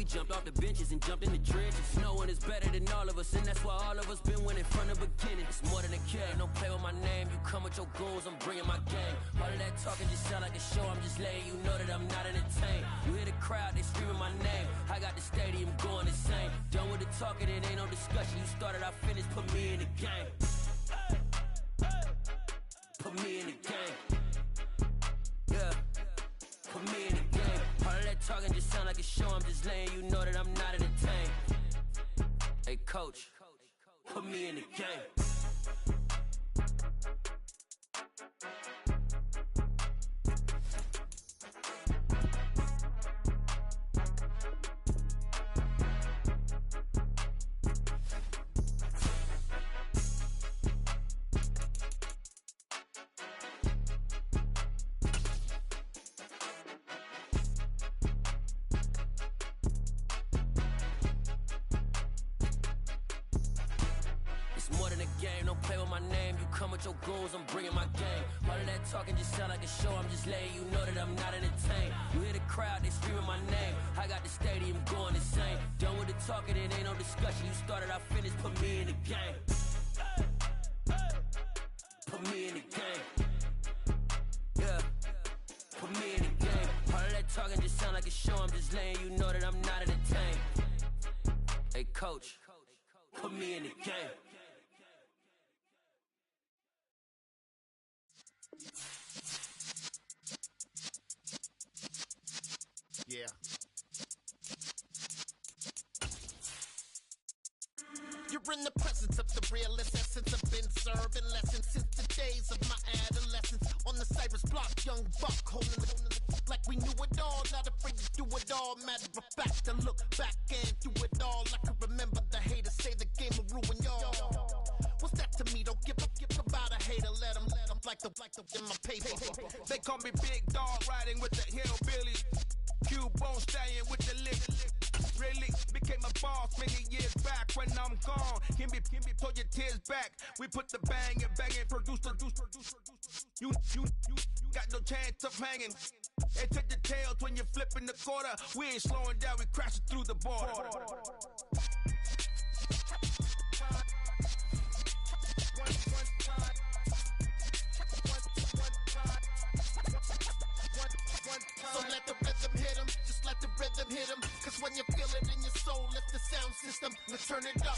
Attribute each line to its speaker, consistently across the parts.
Speaker 1: jumped off the benches and jumped in the trenches. No one is better than all of us, and that's why all of us been winning from the beginning. It's more than a game, don't play with my name. You come with your goons, I'm bringing my game. All of that talking just sound like a show, I'm just letting you know that I'm not entertained. You hear the crowd, they screaming my name. I got the stadium going insane. Done with the talking, it ain't no discussion. You started, I finished, put me in the game. Put me in the game. Yeah, put me in the game. All of that talking just sound like a show, I'm just letting you know that I'm not entertained. Hey coach, put me in the game. Your goons, I'm bringing my game. All of that talking just sound like a show, I'm just letting you know that I'm not entertained. You hear the crowd, they screaming my name. I got the stadium going insane. Done with the talking, it ain't no discussion. You started, I finished, put me in the game. Put me in the game. Yeah, put me in the game. All of that talking just sound like a show, I'm just letting you know that I'm not entertained. Hey coach, put me in the game.
Speaker 2: Yeah. You're in the presence of the realest essence. I've been serving lessons since the days of my adolescence. On the Cypress block, young buck holding the like we knew it all. Not afraid to do it all. Matter of fact, to look back and do it all. I can remember the haters say the game will ruin y'all. What's that to me? Don't give about a hater. Let them like the in my paper.
Speaker 3: They call me Big Dog, riding with the hillbillies. Cubone staying with the lick. Really became a boss many years back. When I'm gone, can be pull your tears back. We put the bang and produce. You got no chance of hanging. And take the tails when you're flipping the quarter. We ain't slowing down, we crashing through the border.
Speaker 2: So let the rhythm hit him, just let the rhythm hit him. Cause when you feel it in your soul, lift the sound system. Let's turn it up,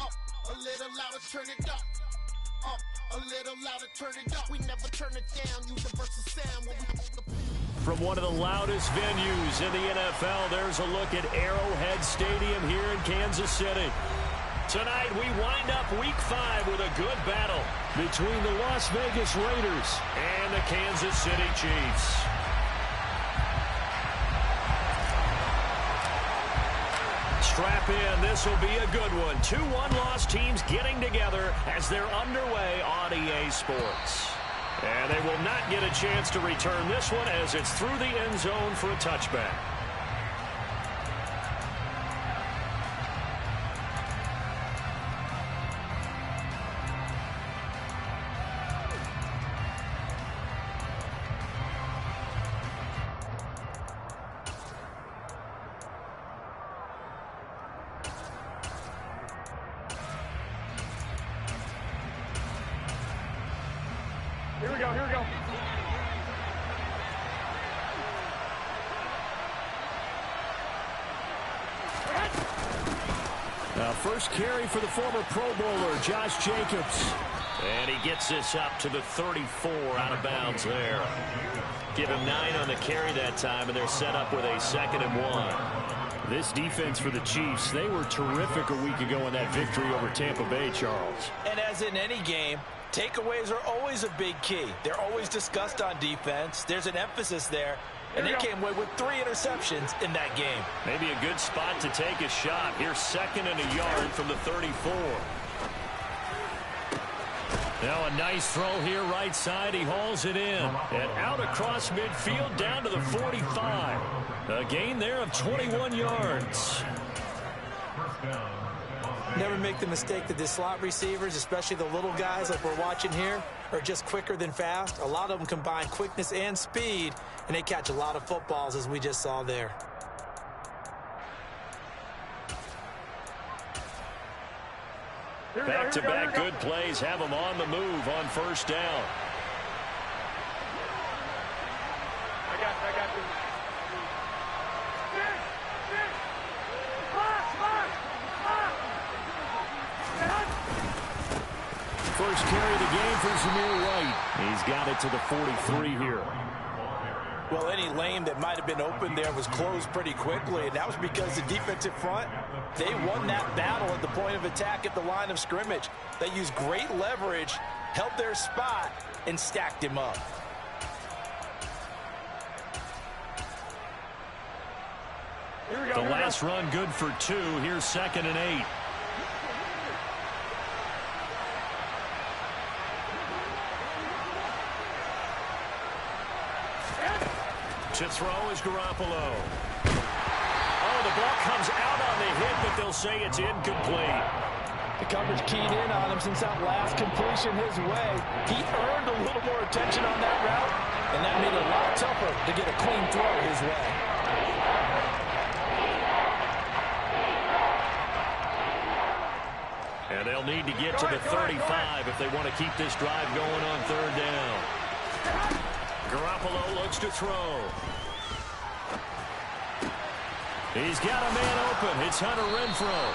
Speaker 2: a little louder, turn it up, a little louder, turn it up. We never turn it down, universal sound when we
Speaker 4: From one of the loudest venues in the NFL, there's a look at Arrowhead Stadium here in Kansas City. Tonight, we wind up Week 5 with a good battle between the Las Vegas Raiders and the Kansas City Chiefs. Strap in, this will be a good one. 2 one-loss teams getting together as they're underway on EA Sports. And they will not get a chance to return this one as it's through the end zone for a touchback.
Speaker 5: Here we go.
Speaker 4: Now, first carry for the former Pro Bowler, Josh Jacobs. And he gets this up to the 34 out of bounds there. Give him 9 on the carry that time, and they're set up with a 2nd and 1. This defense for the Chiefs, they were terrific a week ago in that victory over Tampa Bay, Charles.
Speaker 6: And as in any game, takeaways are always a big key. They're always discussed on defense. There's an emphasis there. And they came away with 3 interceptions in that game.
Speaker 4: Maybe a good spot to take a shot. Here's 2nd and a yard from the 34. Now a nice throw here right side. He hauls it in. And out across midfield down to the 45. A gain there of 21 yards.
Speaker 6: Never make the mistake that the slot receivers, especially the little guys like we're watching here, are just quicker than fast. A lot of them combine quickness and speed, and they catch a lot of footballs as we just saw there.
Speaker 4: Back-to-back good plays have them on the move on first down.
Speaker 5: I got you.
Speaker 4: First carry of the game for Zamir White. He's got it to the 43 here.
Speaker 6: Well, any lane that might have been open there was closed pretty quickly, and that was because the defensive front, they won that battle at the point of attack at the line of scrimmage. They used great leverage, held their spot, and stacked him up.
Speaker 4: The last run good for 2. Here's 2nd and 8. To throw is Garoppolo. Oh, the ball comes out on the hit, but they'll say it's incomplete.
Speaker 6: The coverage keyed in on him since that last completion his way. He earned a little more attention on that route, and that made it a lot tougher to get a clean throw his way.
Speaker 4: And they'll need to get to the 35 if they want to keep this drive going on 3rd down. Garoppolo looks to throw. He's got a man open. It's Hunter Renfrow.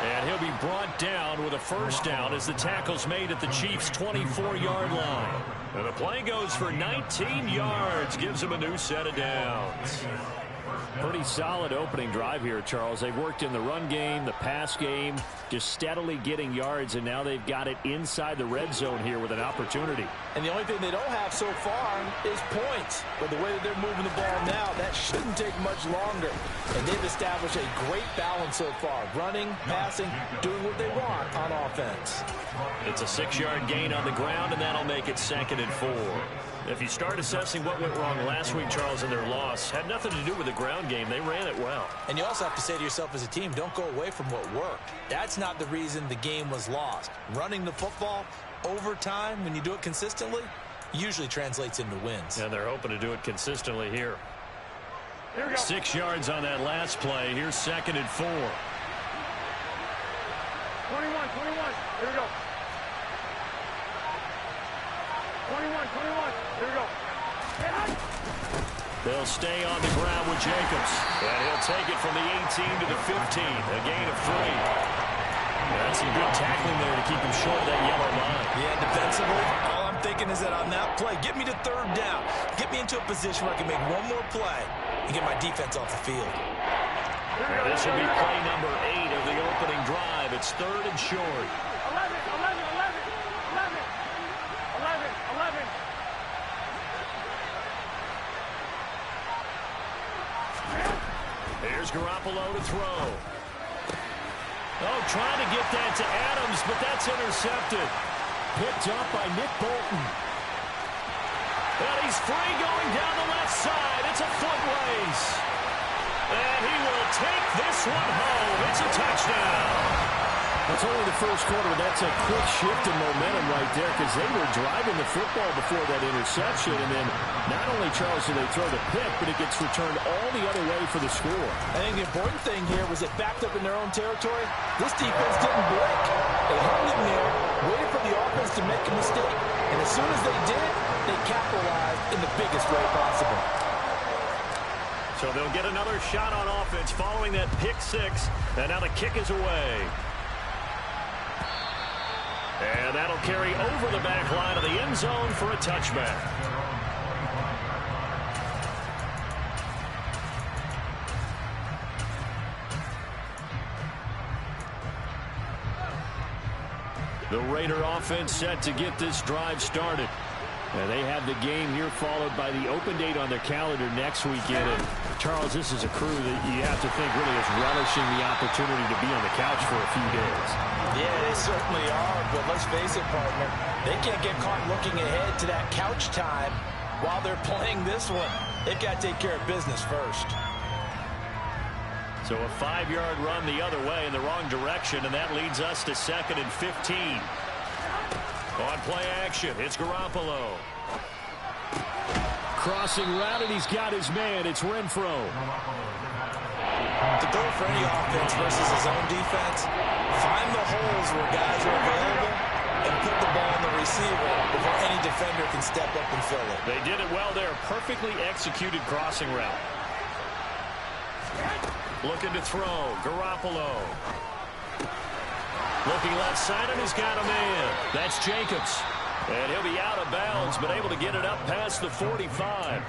Speaker 4: And he'll be brought down with a first down as the tackle's made at the Chiefs' 24-yard line. And the play goes for 19 yards. Gives him a new set of downs. Pretty solid opening drive here, Charles. They've worked in the run game, the pass game, just steadily getting yards, and now they've got it inside the red zone here with an opportunity.
Speaker 6: And the only thing they don't have so far is points. But the way that they're moving the ball now, that shouldn't take much longer. And they've established a great balance so far. Running, passing, doing what they want on offense.
Speaker 4: It's a 6-yard gain on the ground, and that'll make it 2nd and 4. If you start assessing what went wrong last week, Charles, in their loss, had nothing to do with the ground game. They ran it well.
Speaker 6: And you also have to say to yourself as a team, don't go away from what worked. That's not the reason the game was lost. Running the football over time, when you do it consistently, usually translates into wins.
Speaker 4: And they're hoping to do it consistently here. 6 yards on that last play. Here's 2nd and 4.
Speaker 5: 21. Here we go. 21. Here we go.
Speaker 4: They'll stay on the ground with Jacobs. And he'll take it from the 18 to the 15. A gain of 3. That's some good tackling there to keep him short of that yellow line.
Speaker 6: Yeah, defensively, all I'm thinking is that on that play, get me to 3rd down. Get me into a position where I can make one more play and get my defense off the field.
Speaker 4: And this will be play number 8 of the opening drive. It's 3rd and short.
Speaker 5: 11.
Speaker 4: Here's Garoppolo to throw. Oh, trying to get that to Adams, but that's intercepted. Picked up by Nick Bolton. And he's free going down the left side. It's a foot race. And he will take this one home. It's a touchdown.
Speaker 7: It's only the first quarter, but that's a quick shift in momentum right there because they were driving the football before that interception. And then not only, Charles, do they throw the pick, but it gets returned all the other way for the score.
Speaker 6: I think the important thing here was it backed up in their own territory. This defense didn't break. They hung in there, waited for the offense to make a mistake. And as soon as they did, they capitalized in the biggest way possible.
Speaker 4: So they'll get another shot on offense following that pick 6. And now the kick is away. And that'll carry over the back line of the end zone for a touchback. The Raider offense set to get this drive started. And they have the game here followed by the open date on their calendar next weekend. And Charles, this is a crew that you have to think really is relishing the opportunity to be on the couch for a few days.
Speaker 6: Yeah, they certainly are. But let's face it, partner, they can't get caught looking ahead to that couch time while they're playing this one. They've got to take care of business first.
Speaker 4: So a 5-yard run the other way in the wrong direction, and that leads us to 2nd and 15. On play action, it's Garoppolo.
Speaker 7: Crossing route, and he's got his man. It's Renfrow.
Speaker 6: to go for any offense versus his own defense, find the holes where guys are available and put the ball on the receiver before any defender can step up and fill it.
Speaker 4: They did it well there. Perfectly executed crossing route. Looking to throw. Garoppolo. Looking left side, and he's got a man. That's Jacobs. And he'll be out of bounds, but able to get it up past the 45.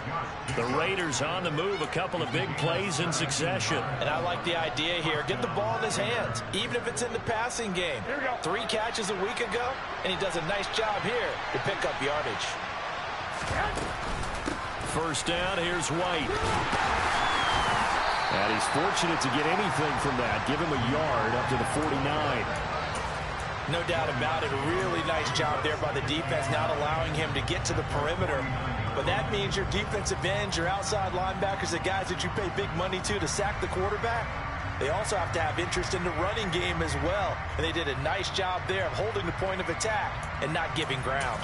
Speaker 4: The Raiders on the move, a couple of big plays in succession.
Speaker 6: And I like the idea here. Get the ball in his hands, even if it's in the passing game. 3 catches a week ago, and he does a nice job here to pick up yardage.
Speaker 4: First down, here's White. And he's fortunate to get anything from that. Give him a yard up to the 49.
Speaker 6: No doubt about it. A really nice job there by the defense, not allowing him to get to the perimeter. But that means your defensive ends, your outside linebackers, the guys that you pay big money to sack the quarterback, they also have to have interest in the running game as well. And they did a nice job there of holding the point of attack and not giving ground.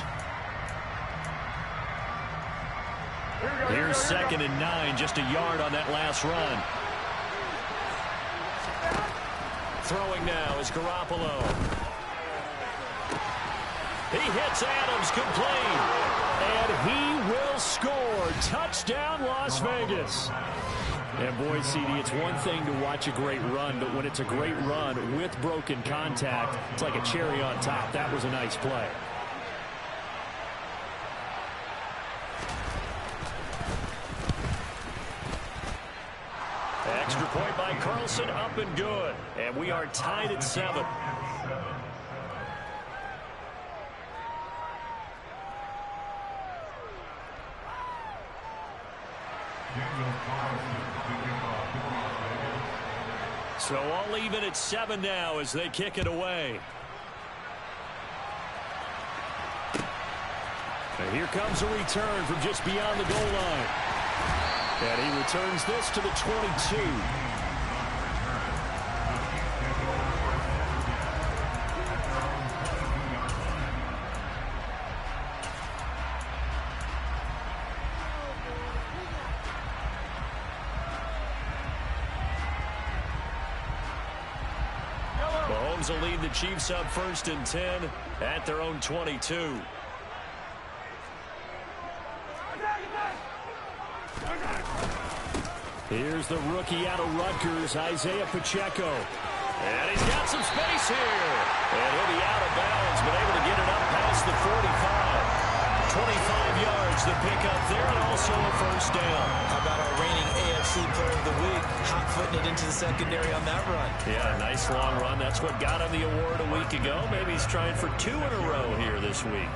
Speaker 4: Here's 2nd and 9, just a yard on that last run. Throwing now is Garoppolo. He hits Adams, complete. And he will score. Touchdown, Las Vegas. And boy, CD, it's one thing to watch a great run, but when it's a great run with broken contact, it's like a cherry on top. That was a nice play. Extra point by Carlson, up and good. And we are tied at 7. So all even at 7 now as they kick it away. And here comes a return from just beyond the goal line. And he returns this to the 22. Mahomes will lead the Chiefs up 1st and 10 at their own 22. Here's the rookie out of Rutgers, Isaiah Pacheco. And he's got some space here. And he'll be out of bounds, but able to get it up past the 45. 25 yards to pick up there, and also a first down.
Speaker 6: How about our reigning AFC Player of the Week, hot-footing it into the secondary on that run?
Speaker 4: Yeah, nice long run. That's what got him the award a week ago. Maybe he's trying for 2 in a row here this week.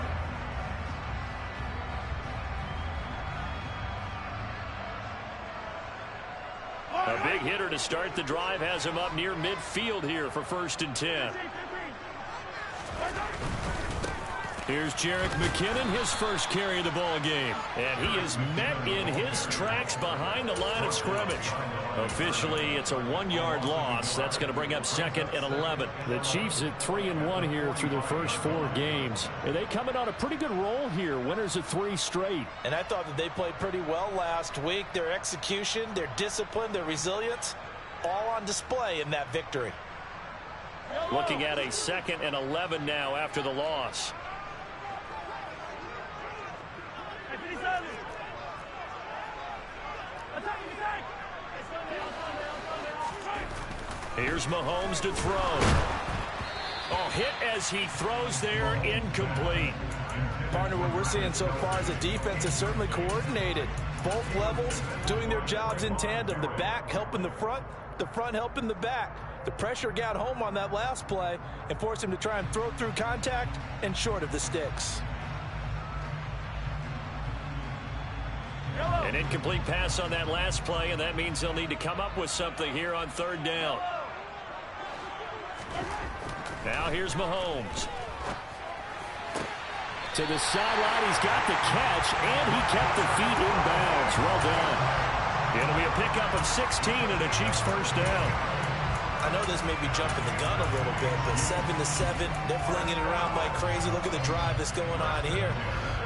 Speaker 4: A big hitter to start the drive has him up near midfield here for 1st and 10. Here's Jerick McKinnon, his first carry of the ball game. And he is met in his tracks behind the line of scrimmage. Officially, it's a 1-yard loss. That's going to bring up 2nd and 11. The Chiefs at 3-1 here through their first 4 games. And they coming on a pretty good roll here. Winners of 3 straight.
Speaker 6: And I thought that they played pretty well last week. Their execution, their discipline, their resilience, all on display in that victory.
Speaker 4: Looking at a 2nd and 11 now after the loss. Here's Mahomes to throw. Oh, hit as he throws there, incomplete.
Speaker 6: Partner, what we're seeing so far is the defense is certainly coordinated. Both levels doing their jobs in tandem. The back helping the front helping the back. The pressure got home on that last play and forced him to try and throw through contact and short of the sticks.
Speaker 4: An incomplete pass on that last play, and that means they'll need to come up with something here on 3rd down. Now here's Mahomes. To the sideline, he's got the catch, and he kept the feet in bounds. Well done. It'll be a pickup of 16 and a Chiefs first down.
Speaker 6: I know this may be jumping the gun a little bit, but 7-7, they're flinging it around like crazy. Look at the drive that's going on here.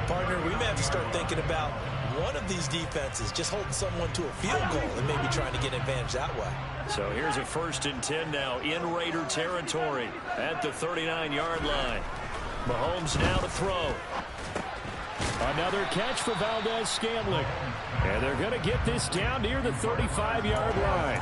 Speaker 6: Partner, we may have to start thinking about one of these defenses, just holding someone to a field goal and maybe trying to get an advantage that way.
Speaker 4: So here's a 1st and 10 now in Raider territory at the 39-yard line. Mahomes now to throw.
Speaker 7: Another catch for Valdez-Scantling. And they're going to get this down near the 35-yard line.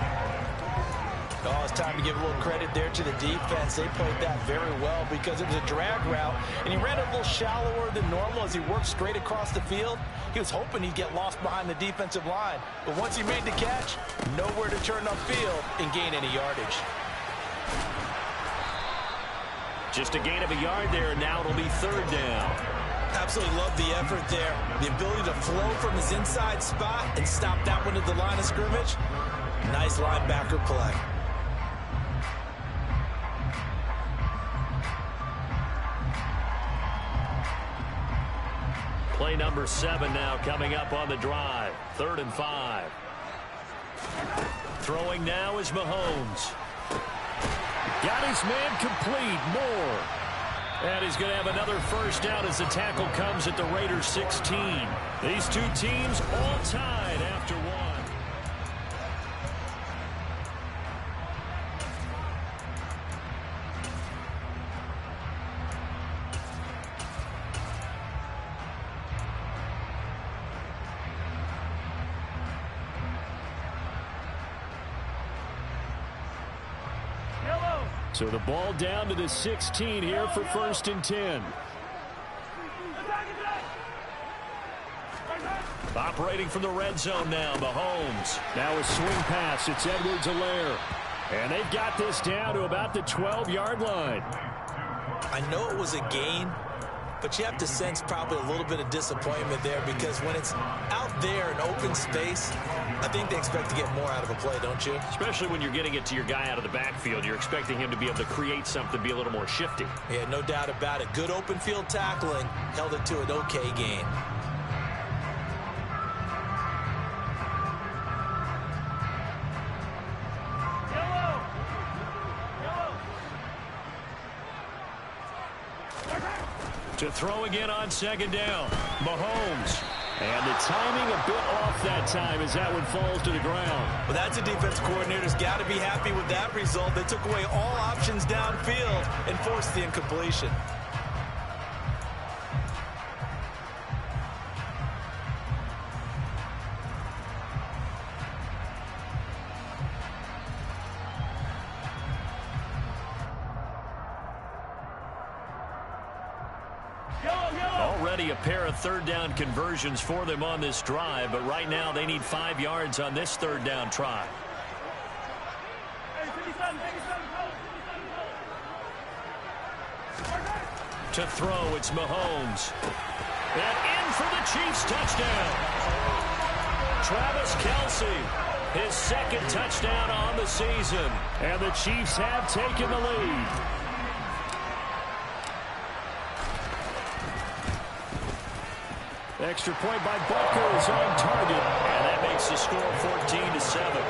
Speaker 6: Oh, it's time to give a little credit there to the defense. They played that very well because it was a drag route, and he ran a little shallower than normal as he worked straight across the field. He was hoping he'd get lost behind the defensive line, but once he made the catch, nowhere to turn upfield and gain any yardage.
Speaker 4: Just a gain of a yard there, and now it'll be 3rd down.
Speaker 6: Absolutely love the effort there. The ability to flow from his inside spot and stop that one at the line of scrimmage. Nice linebacker play.
Speaker 4: Play number 7 now coming up on the drive. 3rd and 5. Throwing now is Mahomes.
Speaker 7: Got his man complete. Moore.
Speaker 4: And he's going to have another 1st down as the tackle comes at the Raiders 16. These two teams all tied after 1.
Speaker 7: So the ball down to the 16 here for 1st and 10.
Speaker 4: Operating from the red zone now, Mahomes.
Speaker 7: Now a swing pass. It's Edwards-Helaire. And they've got this down to about the 12-yard line.
Speaker 6: I know it was a gain, but you have to sense probably a little bit of disappointment there because when it's out there in open space, I think they expect to get more out of a play, don't you?
Speaker 4: Especially when you're getting it to your guy out of the backfield. You're expecting him to be able to create something, be a little more shifty.
Speaker 6: Yeah, no doubt about it. Good open field tackling, held it to an okay gain.
Speaker 4: To throw again on 2nd down. Mahomes.
Speaker 7: And the timing a bit off that time as that one falls to the ground.
Speaker 6: Well, that's a defense coordinator's got to be happy with that result. They took away all options downfield and forced the incompletion.
Speaker 4: Already a pair of 3rd down conversions for them on this drive, but right now they need 5 yards on this 3rd down try. To throw, it's Mahomes. And in for the Chiefs touchdown. Travis Kelce, his 2nd touchdown on the season.
Speaker 7: And the Chiefs have taken the lead. Extra point by Butker is on target.
Speaker 4: And that makes the score 14-7.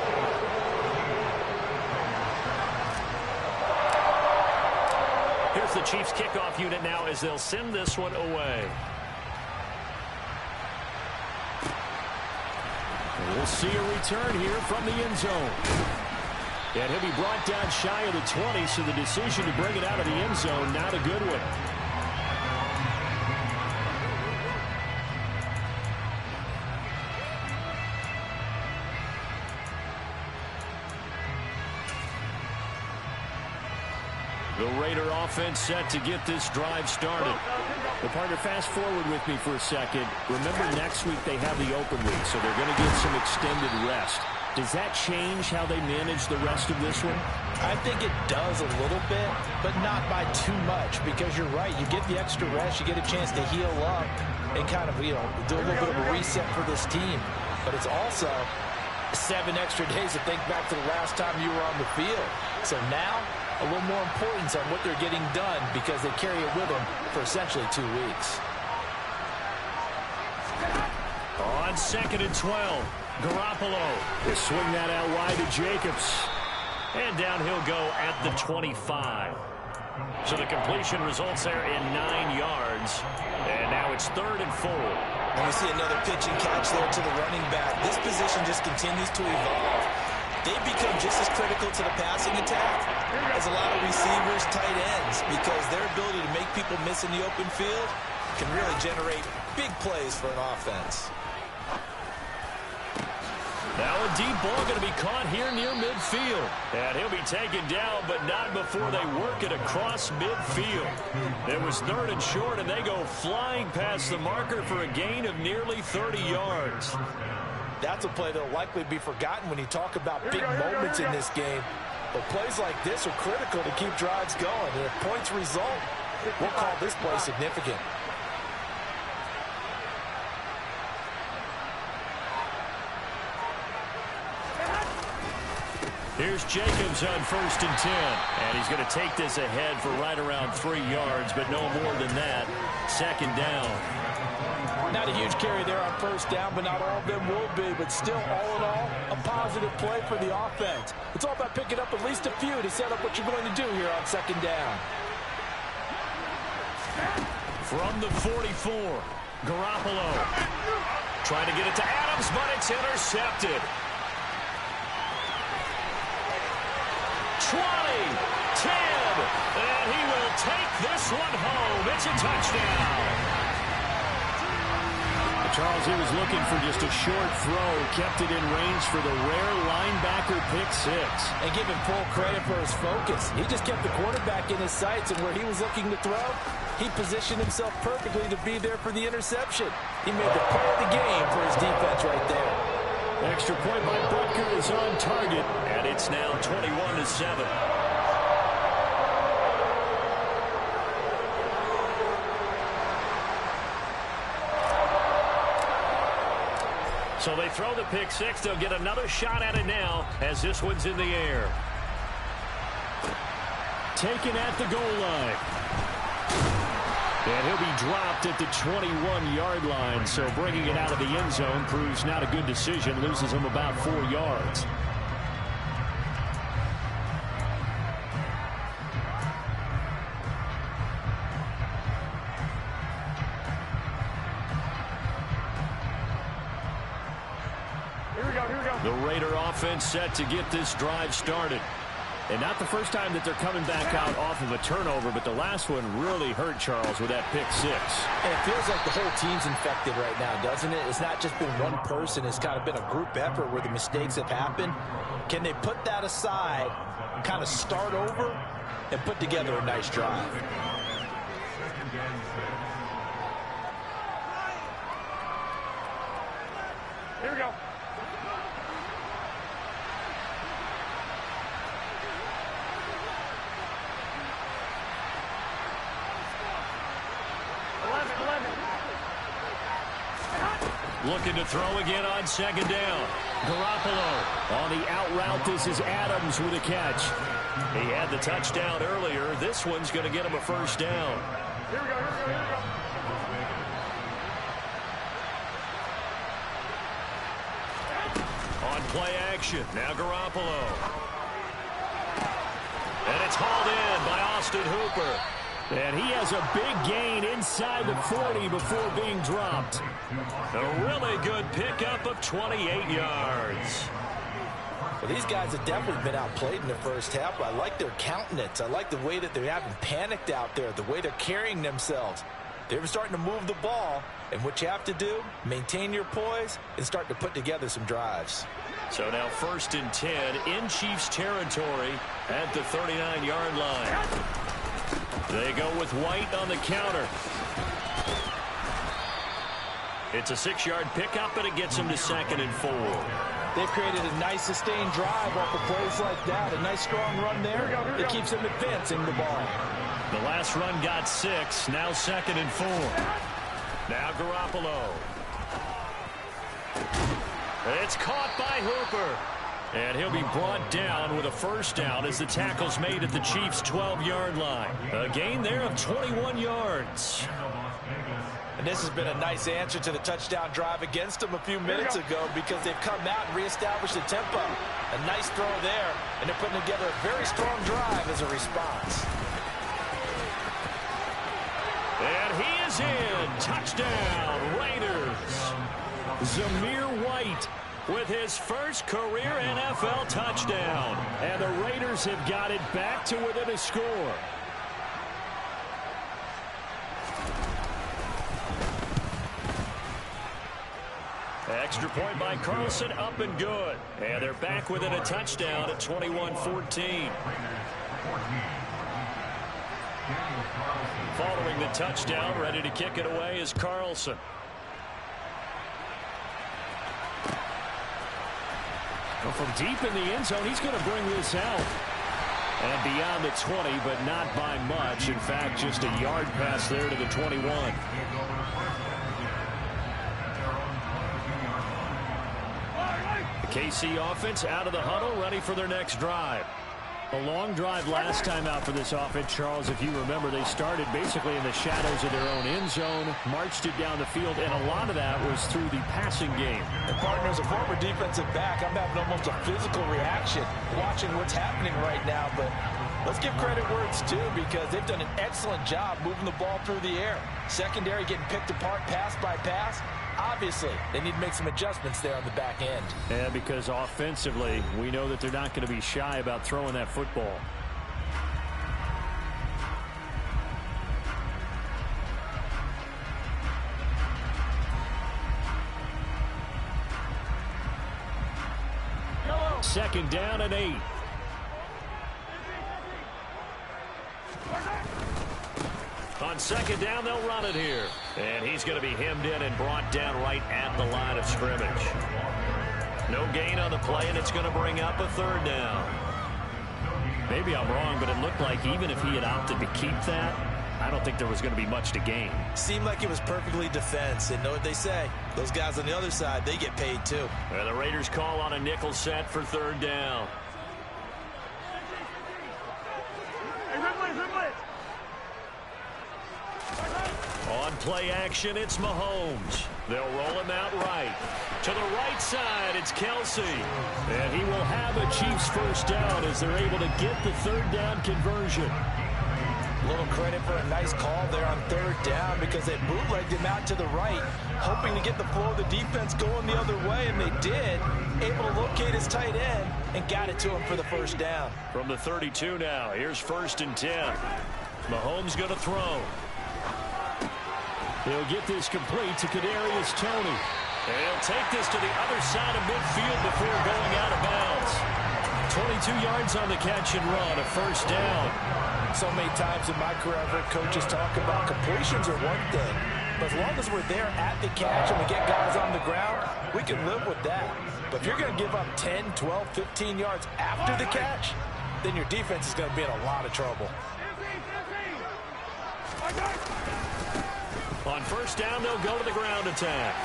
Speaker 4: Here's the Chiefs kickoff unit now as they'll send this one away.
Speaker 7: And we'll see a return here from the end zone. And he'll be brought down shy of the 20, so the decision to bring it out of the end zone, not a good one.
Speaker 4: The Raider offense set to get this drive started.
Speaker 7: Well, partner, fast forward with me for a second. Remember, next week they have the open week, so they're going to get some extended rest. Does that change how they manage the rest of this one?
Speaker 6: I think it does a little bit, but not by too much, because you're right. You get the extra rest, you get a chance to heal up and kind of, do a little bit of a reset for this team. But it's also 7 extra days to think back to the last time you were on the field. So now, a little more importance on what they're getting done because they carry it with them for essentially 2 weeks.
Speaker 4: On 2nd and 12, Garoppolo.
Speaker 7: They swing that out wide to Jacobs.
Speaker 4: And down he'll go at the 25. So the completion results there in 9 yards. And now it's 3rd and 4.
Speaker 6: And we see another pitch and catch there to the running back. This position just continues to evolve. They've become just as critical to the passing attack as a lot of receivers, tight ends, because their ability to make people miss in the open field can really generate big plays for an offense.
Speaker 4: Now a deep ball going to be caught here near midfield. And he'll be taken down, but not before they work it across midfield. It was 3rd and short, and they go flying past the marker for a gain of nearly 30 yards.
Speaker 6: That's a play that will likely be forgotten when you talk about big moments in this game. But plays like this are critical to keep drives going. And if points result, we'll call this play significant.
Speaker 4: Here's Jacobs on 1st and 10. And he's going to take this ahead for right around 3 yards, but no more than that. 2nd down.
Speaker 6: Not a huge carry there on 1st down, but not all of them will be. But still, all in all, a positive play for the offense. It's all about picking up at least a few to set up what you're going to do here on 2nd down.
Speaker 4: From the 44, Garoppolo. Trying to get it to Adams, but it's intercepted. 20, 10, and he will take this one home. It's a touchdown. Charles, he was looking for just a short throw, kept it in range for the rare linebacker pick 6.
Speaker 6: And give him full credit for his focus. He just kept the quarterback in his sights, and where he was looking to throw, he positioned himself perfectly to be there for the interception. He made the play of the game for his defense right there.
Speaker 4: Extra point by Butker is on target, and it's now 21-7. So they throw the pick 6. They'll get another shot at it now as this one's in the air. Taken at the goal line. And he'll be dropped at the 21-yard line. So bringing it out of the end zone proves not a good decision. Loses him about 4 yards. The Raider offense set to get this drive started. And not the first time that they're coming back out off of a turnover, but the last one really hurt Charles with that pick 6.
Speaker 6: And it feels like the whole team's infected right now, doesn't it? It's not just been one person. It's kind of been a group effort where the mistakes have happened. Can they put that aside and kind of start over and put together a nice drive?
Speaker 5: Here we go.
Speaker 4: Looking to throw again on 2nd down. Garoppolo on the out route. This is Adams with a catch. He had the touchdown earlier. This one's going to get him a 1st down.
Speaker 5: Here we go, here we go, here we go.
Speaker 4: On play action, now Garoppolo. And it's hauled in by Austin Hooper. And he has a big gain inside the 40 before being dropped. A really good pickup of 28 yards.
Speaker 6: Well, these guys have definitely been outplayed in the first half. I like their countenance. I like the way that they haven't panicked out there, the way they're carrying themselves. They're starting to move the ball, and what you have to do, maintain your poise and start to put together some drives.
Speaker 4: So now 1st and 10 in Chiefs territory at the 39-yard line. They go with White on the counter. It's a 6-yard pickup, and it gets them to 2nd and 4.
Speaker 6: They've created a nice sustained drive off of plays like that. A nice strong run there that keeps them advancing the ball.
Speaker 4: The last run got 6. Now 2nd and 4. Now Garoppolo. It's caught by Hooper. And he'll be brought down with a 1st down as the tackle's made at the Chiefs' 12-yard line. A gain there of 21 yards.
Speaker 6: And this has been a nice answer to the touchdown drive against them a few minutes ago because they've come out and reestablished the tempo. A nice throw there, and they're putting together a very strong drive as a response.
Speaker 4: And he is in. Touchdown, Raiders. Zamir White with his first career NFL touchdown. And the Raiders have got it back to within a score. Extra point by Carlson, up and good. And they're back within a touchdown at 21-14. Following the touchdown, ready to kick it away is Carlson. Well, from deep in the end zone, he's going to bring this out. And beyond the 20, but not by much. In fact, just a yard pass there to the 21. The KC offense out of the huddle, ready for their next drive. A long drive last time out for this offense, Charles. If you remember, they started basically in the shadows of their own end zone, marched it down the field, and a lot of that was through the passing game.
Speaker 6: And partner, as a former defensive back, I'm having almost a physical reaction watching what's happening right now. But let's give credit where it's due, because they've done an excellent job moving the ball through the air. Secondary getting picked apart pass by pass. Obviously, they need to make some adjustments there on the back end.
Speaker 4: Yeah, because offensively, we know that they're not going to be shy about throwing that football. Second down and 8. On second down, they'll run it here. And he's going to be hemmed in and brought down right at the line of scrimmage. No gain on the play, and it's going to bring up a third down. Maybe I'm wrong, but it looked like even if he had opted to keep that, I don't think there was going to be much to gain.
Speaker 6: Seemed like it was perfectly defense. And know what they say? Those guys on the other side, they get paid too.
Speaker 4: And the Raiders call on a nickel set for third down. On play action, it's Mahomes. They'll roll him out right. To the right side, it's Kelsey. And he will have a Chiefs first down as they're able to get the third down conversion.
Speaker 6: A little credit for a nice call there on third down, because they bootlegged him out to the right, hoping to get the flow of the defense going the other way, and they did. Able to locate his tight end and got it to him for the first down.
Speaker 4: From the 32 now, here's 1st and 10. Mahomes going to throw. He'll get this complete to Kadarius Toney. And he'll take this to the other side of midfield before going out of bounds. 22 yards on the catch and run, a first down.
Speaker 6: So many times in my career, I've heard coaches talk about completions are one thing, but as long as we're there at the catch and we get guys on the ground, we can live with that. But if you're going to give up 10, 12, 15 yards after the catch, then your defense is going to be in a lot of trouble.
Speaker 4: On first down, they'll go to the ground attack.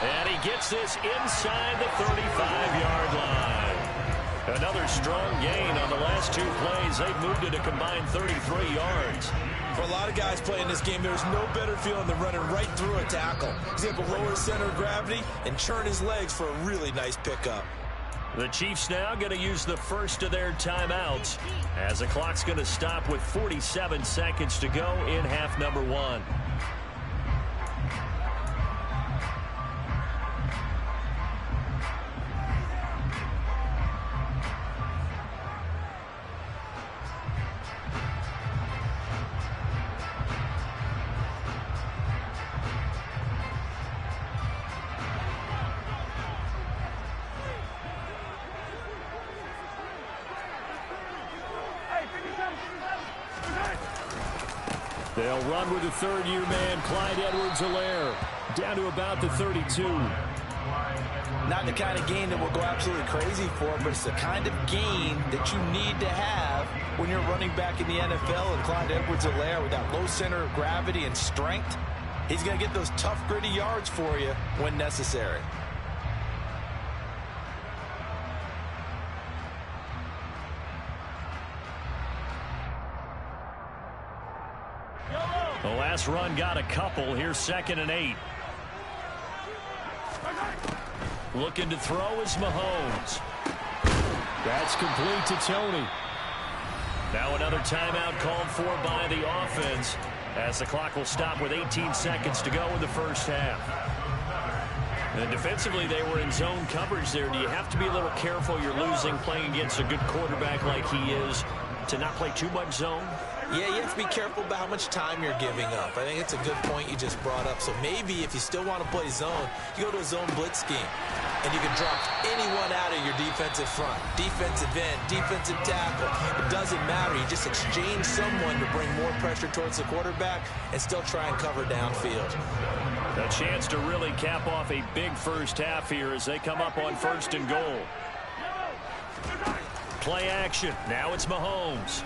Speaker 4: And he gets this inside the 35-yard line. Another strong gain on the last 2 plays. They've moved it a combined 33 yards.
Speaker 6: For a lot of guys playing this game, there's no better feeling than running right through a tackle. He's able to lower his center of gravity and churn his legs for a really nice pickup.
Speaker 4: The Chiefs now going to use the first of their timeouts as the clock's going to stop with 47 seconds to go in half number 1. They'll run with the third-year man, Clyde Edwards-Helaire, down to about the 32.
Speaker 6: Not the kind of gain that will go absolutely crazy for, but it's the kind of gain that you need to have when you're running back in the NFL. And Clyde Edwards-Helaire, with that low center of gravity and strength, he's going to get those tough, gritty yards for you when necessary.
Speaker 4: The last run got a couple. Here's 2nd and 8. Looking to throw is Mahomes. That's complete to Toney. Now another timeout called for by the offense as the clock will stop with 18 seconds to go in the first half. And defensively, they were in zone coverage there. Do you have to be a little careful? You're losing, playing against a good quarterback like he is, to not play too much zone?
Speaker 6: Yeah, you have to be careful about how much time you're giving up. I think it's a good point you just brought up. So maybe if you still want to play zone, you go to a zone blitz scheme. And you can drop anyone out of your defensive front. Defensive end, defensive tackle. It doesn't matter. You just exchange someone to bring more pressure towards the quarterback and still try and cover downfield.
Speaker 4: A chance to really cap off a big first half here as they come up on 1st and goal. Play action. Now it's Mahomes.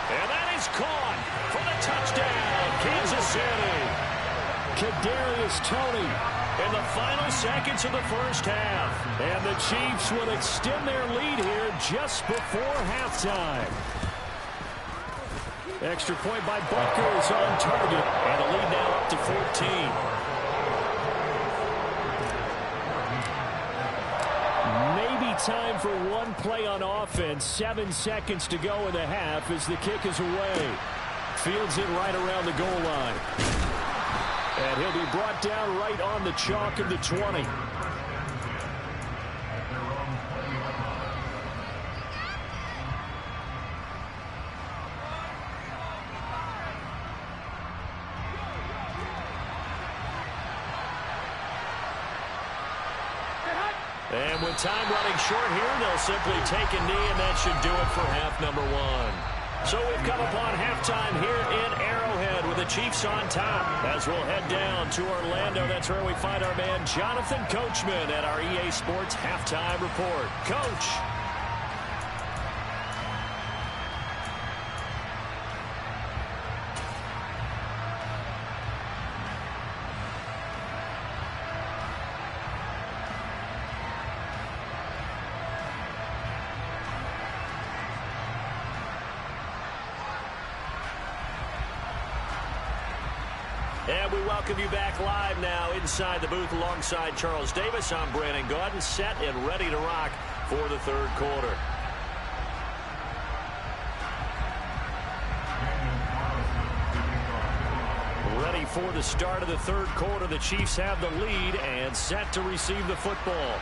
Speaker 4: And that is caught for the touchdown, Kansas City.
Speaker 7: Kadarius Toney
Speaker 4: In the final seconds of the first half.
Speaker 7: And the Chiefs will extend their lead here just before halftime. Extra point by Butker is on target.
Speaker 4: And the lead now up to 14.
Speaker 7: Maybe time for one play on offense. 7 seconds to go in the half as the kick is away. Fields it right around the goal line. And he'll be brought down right on the chalk of the 20.
Speaker 4: And with time running short here, they'll simply take a knee, and that should do it for half number one. So we've come upon halftime here in Arrowhead with the Chiefs on top. As we'll head down to Orlando, that's where we find our man Jonathan Coachman at our EA Sports Halftime Report. Coach. And we welcome you back live now inside the booth alongside Charles Davis. I'm Brandon Gaudin, set and ready to rock for the third quarter. Ready for the start of the third quarter. The Chiefs have the lead and set to receive the football.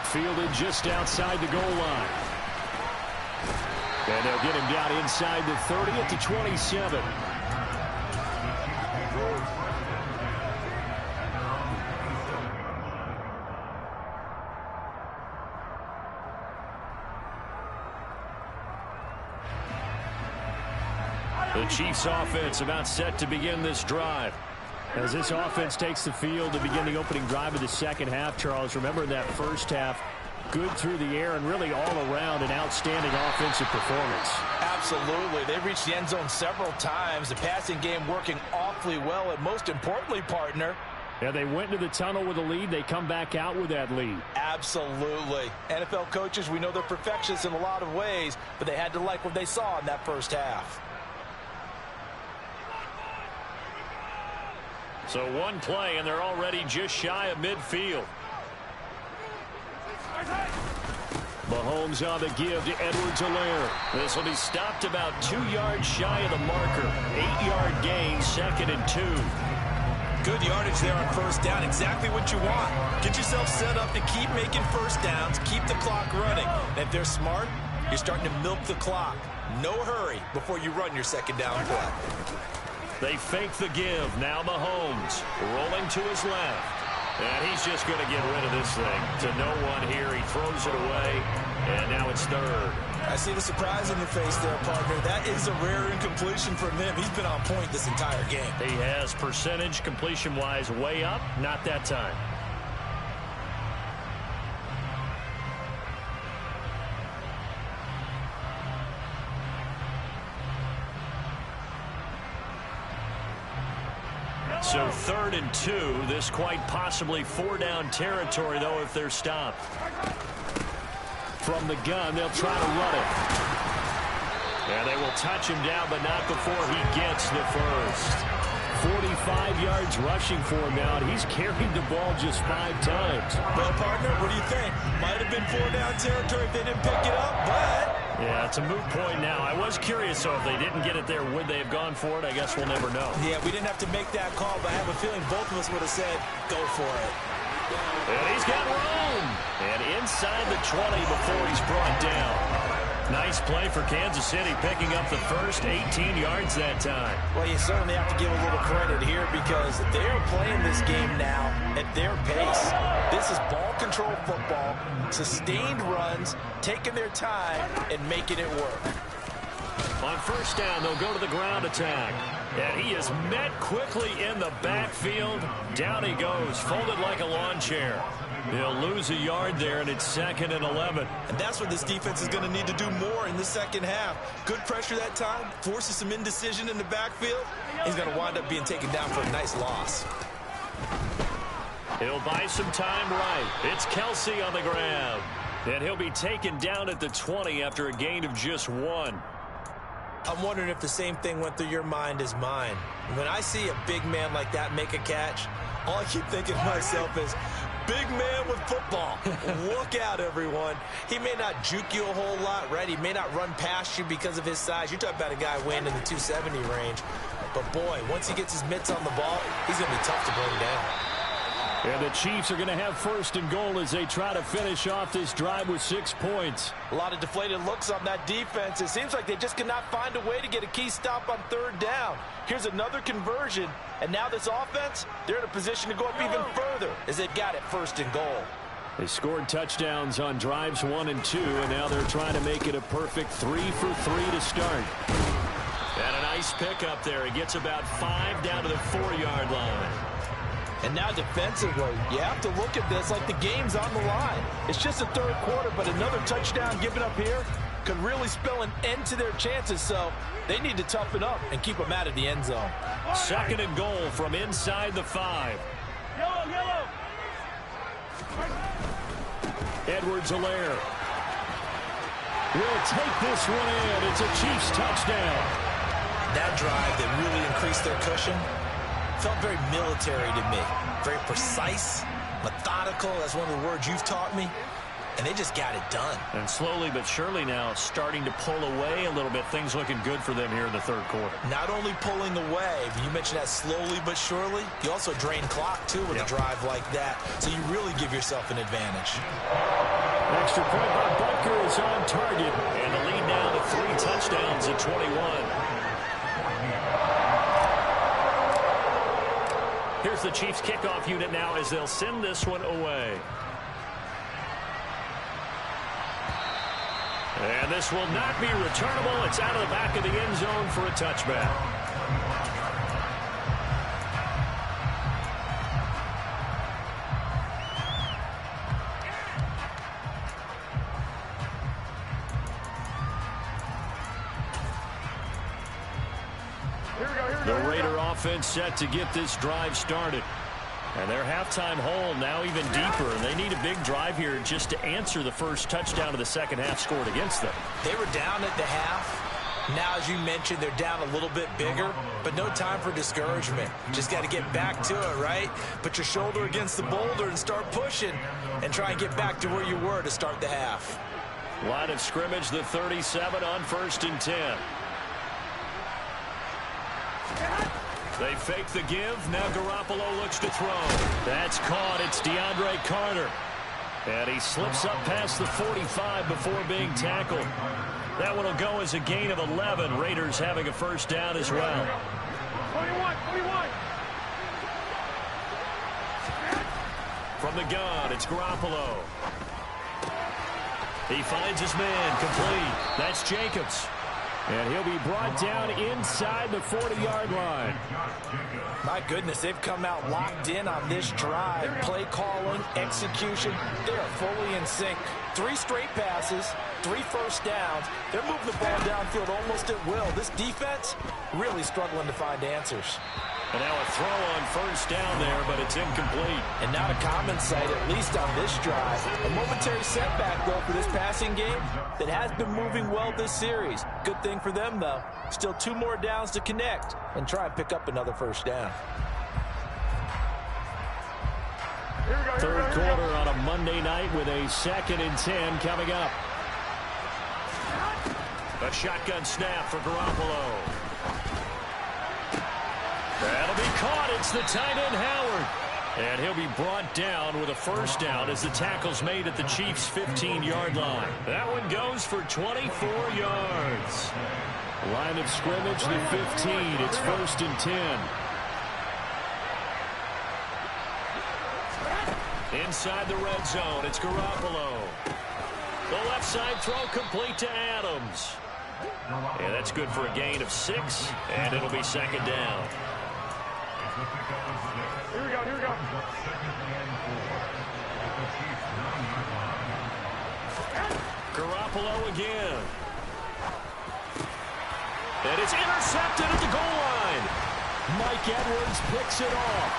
Speaker 7: Fielded just outside the goal line. And they'll get him down inside the 30 at the 27.
Speaker 4: The Chiefs offense about set to begin this drive.
Speaker 7: As this offense takes the field to begin the opening drive of the second half, Charles, remember in that first half, good through the air and really all around an outstanding offensive performance.
Speaker 6: Absolutely. They reached the end zone several times. The passing game working awfully well, and most importantly, partner,
Speaker 7: yeah, they went into the tunnel with a lead. They come back out with that lead.
Speaker 6: Absolutely. NFL coaches, we know they're perfectionists in a lot of ways, but they had to like what they saw in that first half.
Speaker 4: So one play, and they're already just shy of midfield.
Speaker 7: Mahomes on the give to Edwards-Helaire.
Speaker 4: This will be stopped about 2 yards shy of the marker. 8-yard gain, 2nd and 2.
Speaker 6: Good yardage there on first down. Exactly what you want. Get yourself set up to keep making first downs, keep the clock running. And if they're smart, you're starting to milk the clock. No hurry before you run your second down play.
Speaker 4: They fake the give. Now Mahomes rolling to his left. And he's just going to get rid of this thing to no one here. He throws it away, and now it's third.
Speaker 6: I see the surprise in your face there, partner. That is a rare incompletion from him. He's been on point this entire game.
Speaker 4: He has percentage completion-wise way up. Not that time. So 3rd and 2. This quite possibly 4-down territory, though, if they're stopped.
Speaker 7: From the gun, they'll try to run it.
Speaker 4: And they will touch him down, but not before he gets the first.
Speaker 7: 45 yards rushing for him now, and he's carried the ball just 5 times.
Speaker 6: Well, partner, what do you think? Might have been 4-down territory if they didn't pick it up, but
Speaker 4: Yeah, it's a moot point now. I was curious, so if they didn't get it there, would they have gone for it? I guess we'll never know.
Speaker 6: Yeah, we didn't have to make that call, but I have a feeling both of us would have said, go for it.
Speaker 4: And he's got room. And inside the 20 before he's brought down. Nice play for Kansas City, picking up the first 18 yards that time.
Speaker 6: Well, you certainly have to give a little credit here because they're playing this game now at their pace. This is ball control football, sustained runs, taking their time, and making it work.
Speaker 4: On first down, they'll go to the ground attack. And he is met quickly in the backfield. Down he goes, folded like a lawn chair. He'll lose a yard there, and it's 2nd and 11.
Speaker 6: And that's what this defense is going to need to do more in the second half. Good pressure that time, forces some indecision in the backfield. He's going to wind up being taken down for a nice loss.
Speaker 4: He'll buy some time right. It's Kelsey on the ground. And he'll be taken down at the 20 after a gain of just 1.
Speaker 6: I'm wondering if the same thing went through your mind as mine. When I see a big man like that make a catch, all I keep thinking to myself is, big man with football. Look out, everyone. He may not juke you a whole lot, right? He may not run past you because of his size. You're talking about a guy weighing in the 270 range. But, boy, once he gets his mitts on the ball, he's going to be tough to bring down.
Speaker 7: And the Chiefs are going to have 1st and goal as they try to finish off this drive with 6 points.
Speaker 6: A lot of deflated looks on that defense. It seems like they just cannot find a way to get a key stop on 3rd down. Here's another conversion, and now this offense, they're in a position to go up even further as they've got it 1st and goal.
Speaker 7: They scored touchdowns on drives 1 and 2, and now they're trying to make it a perfect 3 for 3 to start.
Speaker 4: And a nice pickup there. He gets about 5 down to the 4-yard line.
Speaker 6: And now defensively, you have to look at this like the game's on the line. It's just the 3rd quarter, but another touchdown given up here could really spell an end to their chances, so they need to toughen up and keep them out of the end zone.
Speaker 4: 2nd and goal from inside the 5.
Speaker 5: Yellow.
Speaker 7: Edwards-Helaire will take this one in. It's a Chiefs touchdown.
Speaker 6: That drive that really increased their cushion felt very military to me. Very precise, methodical. That's one of the words you've taught me. And they just got it done.
Speaker 4: And slowly but surely now starting to pull away a little bit. Things looking good for them here in the 3rd quarter.
Speaker 6: Not only pulling away, you mentioned that slowly but surely, you also drain clock, too, with a drive like that. So you really give yourself an advantage.
Speaker 7: Extra point by Butker is on target.
Speaker 4: And the lead now to 3 touchdowns at 21. Here's the Chiefs kickoff unit now as they'll send this one away. And this will not be returnable. It's out of the back of the end zone for a touchback. The Raider offense set to get this drive started. And their halftime hole now even deeper. And they need a big drive here just to answer the first touchdown of the second half scored against them.
Speaker 6: They were down at the half. Now, as you mentioned, they're down a little bit bigger, but no time for discouragement. Just got to get back to it, right? Put your shoulder against the boulder and start pushing and try and get back to where you were to start the half.
Speaker 4: Line of scrimmage, the 37 on 1st and 10. They fake the give. Now Garoppolo looks to throw. That's caught. It's DeAndre Carter. And he slips up past the 45 before being tackled. That one will go as a gain of 11. Raiders having a first down as well.
Speaker 5: 21.
Speaker 4: From the gun, it's Garoppolo. He finds his man complete. That's Jacobs.
Speaker 7: And he'll be brought down inside the 40-yard line.
Speaker 6: My goodness, they've come out locked in on this drive. Play calling, execution, they are fully in sync. 3 straight passes, 3 first downs. They're moving the ball downfield almost at will. This defense really struggling to find answers.
Speaker 4: And now a throw on first down there, but it's incomplete.
Speaker 6: And not a common sight, at least on this drive. A momentary setback, though, for this passing game that has been moving well this series. Good thing for them, though. Still 2 more downs to connect and try and pick up another first down.
Speaker 7: Third quarter on a Monday night with a 2nd and 10 coming up.
Speaker 4: A shotgun snap for Garoppolo. That'll be caught. It's the tight end, Howard. And he'll be brought down with a first down as the tackle's made at the Chiefs' 15-yard line. That one goes for 24 yards. Line of scrimmage, the 15. It's 1st and 10. Inside the red zone, it's Garoppolo. The left side throw complete to Adams. Yeah, that's good for a gain of 6, and it'll be 2nd down.
Speaker 5: Here we go, here we go.
Speaker 4: Garoppolo again. And it's intercepted at the goal line. Mike Edwards picks it off.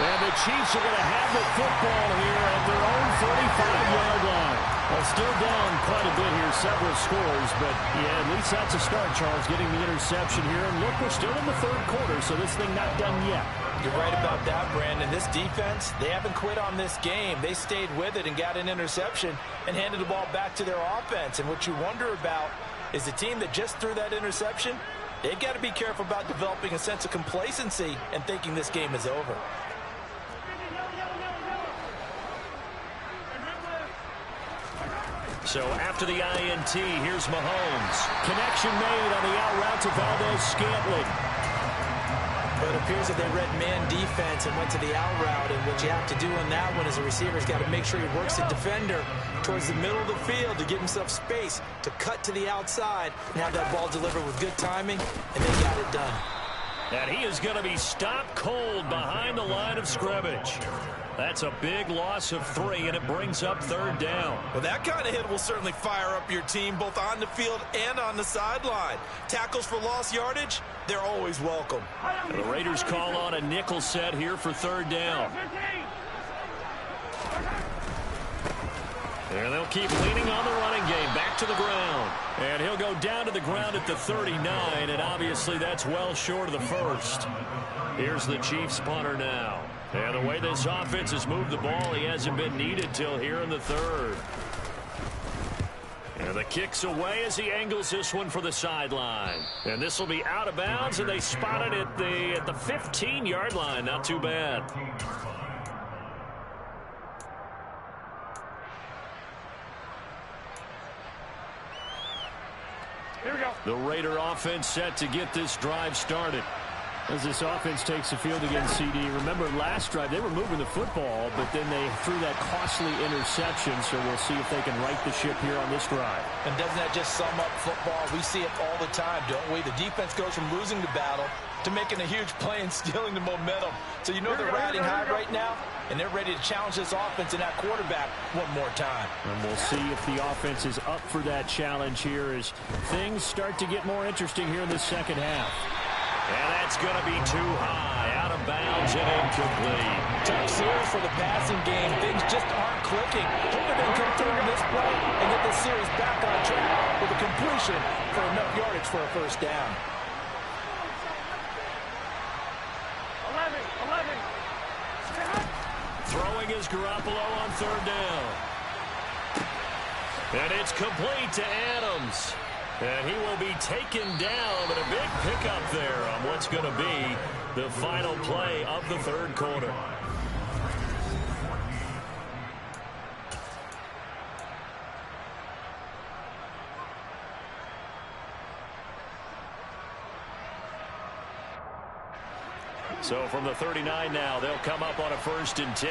Speaker 4: And the Chiefs are going to have the football here at their own 45-yard line. Well, still down quite a bit here, several scores, but yeah, at least that's a start, Charles, getting the interception here. And look, we're still in the 3rd quarter, so this thing not done yet.
Speaker 6: You're right about that, Brandon. This defense, they haven't quit on this game. They stayed with it and got an interception and handed the ball back to their offense. And what you wonder about is the team that just threw that interception, they've got to be careful about developing a sense of complacency and thinking this game is over.
Speaker 4: So after the INT, here's Mahomes. Connection made on the out route to Valdez-Scantling.
Speaker 6: But it appears that they read man defense and went to the out route. And what you have to do on that one is a receiver's got to make sure he works the defender towards the middle of the field to give himself space to cut to the outside and have that ball delivered with good timing, and they got it done.
Speaker 4: And he is going to be stopped cold behind the line of scrimmage. That's a big loss of 3, and it brings up 3rd down.
Speaker 6: Well, that kind of hit will certainly fire up your team both on the field and on the sideline. Tackles for lost yardage, they're always welcome.
Speaker 4: And the Raiders call on a nickel set here for 3rd down. And they'll keep leaning on the running game. Back to the ground. And he'll go down to the ground at the 39, and obviously that's well short of the 1st. Here's the Chiefs punter now. And the way this offense has moved the ball, he hasn't been needed till here in the 3rd. And the kick's away as he angles this one for the sideline. And this will be out of bounds, and they spot it at the 15-yard line. Not too bad.
Speaker 5: Here we go.
Speaker 4: The Raider offense set to get this drive started.
Speaker 7: As this offense takes the field against CD, remember last drive they were moving the football, but then they threw that costly interception, so we'll see if they can right the ship here on this drive.
Speaker 6: And doesn't that just sum up football? We see it all the time, don't we? The defense goes from losing the battle to making a huge play and stealing the momentum. So you know they're riding high right now, and they're ready to challenge this offense and that quarterback one more time.
Speaker 7: And we'll see if the offense is up for that challenge here as things start to get more interesting here in the 2nd half.
Speaker 4: And that's going to be too high, out of bounds and incomplete.
Speaker 6: Tough series for the passing game. Things just aren't clicking. Hoping they can come through on this play and get this series back on track with a completion for enough yardage for a first down.
Speaker 5: 11.
Speaker 4: Throwing is Garoppolo on 3rd down. And it's complete to Adams. And he will be taken down, but a big pickup there on what's going to be the final play of the 3rd quarter. So from the 39 now, they'll come up on a 1st and 10.